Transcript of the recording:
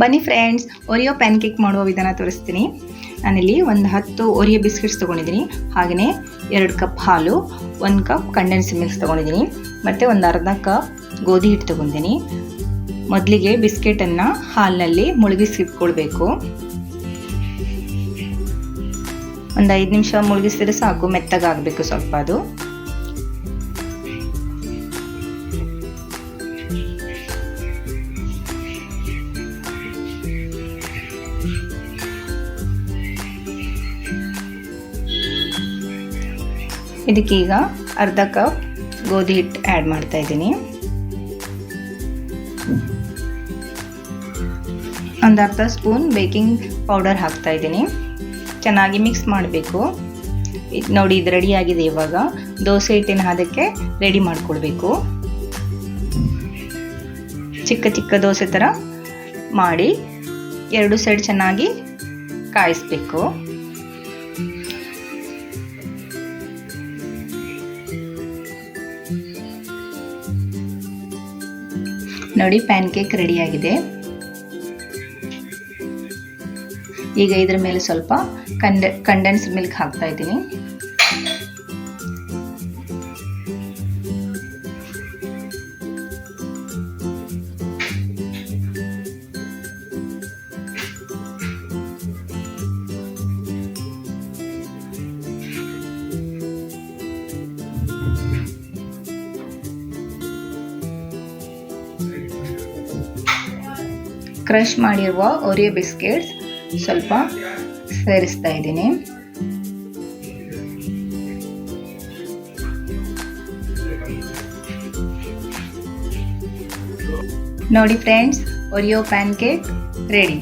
ಬನ್ನಿ friends, Oreo PAN cake ಮಾಡುವ ವಿಧಾನ ತೋರಿಸ್ತೀನಿ. ನಾನಿಲ್ಲಿ ಒಂದು 10 ಓರಿಯೋ ಬಿಸ್ಕೆಟ್ಸ್ ತೊಗೊಂಡಿದ್ದೀನಿ. ಹಾಗೆಯೇ 2 ಕಪ್ ಹಾಲು, 1 ಕಪ್ ಕಂಡೆನ್ಸ್ ಮಿಲ್ಕ್ ತೊಗೊಂಡಿದ್ದೀನಿ ಮತ್ತು ಒಂದು ಅರ್ಧ ಕಪ್ ಗೋಧಿ ಹಿಟ್ಟು ತೊಗೊಂಡಿದ್ದೀನಿ. ಮೊದಲಿಗೆ ಬಿಸ್ಕೆಟನ್ನು ಹಾಲಿನಲ್ಲಿ ಮುಳುಗಿಸಿಟ್ಕೊಳ್ಬೇಕು. ಒಂದು 5 ನಿಮಿಷ ಮುಳುಗಿಸಿದ್ರೆ ಸಾಕು, ಮೆತ್ತಗಾಗಬೇಕು ಸ್ವಲ್ಪ ಅದು. ಇದಕ್ಕೀಗ ಅರ್ಧ ಕಪ್ ಗೋಧಿ ಹಿಟ್ಟು ಆ್ಯಡ್ ಮಾಡ್ತಾ ಇದ್ದೀನಿ. ಒಂದು ಅರ್ಧ ಸ್ಪೂನ್ ಬೇಕಿಂಗ್ ಪೌಡರ್ ಹಾಕ್ತಾ ಇದ್ದೀನಿ. ಚೆನ್ನಾಗಿ ಮಿಕ್ಸ್ ಮಾಡಬೇಕು. ಇದು ನೋಡಿ, ಇದು ರೆಡಿಯಾಗಿದೆ. ಇವಾಗ ದೋಸೆ ಹಿಟ್ಟಿನ ಹದಕ್ಕೆ ರೆಡಿ ಮಾಡ್ಕೊಳ್ಬೇಕು. ಚಿಕ್ಕ ಚಿಕ್ಕ ದೋಸೆ ಥರ ಮಾಡಿ 2 ಸೈಡ್ ಚೆನ್ನಾಗಿ ಕಾಯಿಸ್ಬೇಕು. ನೋಡಿ, ಪ್ಯಾನ್ ಕೇಕ್ ರೆಡಿಯಾಗಿದೆ. ಈಗ ಇದರ ಮೇಲೆ ಸ್ವಲ್ಪ ಕಂಡೆನ್ಸ್ ಮಿಲ್ಕ್ ಹಾಕ್ತಾ ಇದ್ದೀನಿ. ಕ್ರಷ್ ಮಾಡಿರುವ ಓರಿಯೋ ಬಿಸ್ಕೆಟ್ಸ್ ಸ್ವಲ್ಪ ಸೇರಿಸ್ತಾ ಇದ್ದೀನಿ. ನೋಡಿ friends, Oreo PAN cake ready.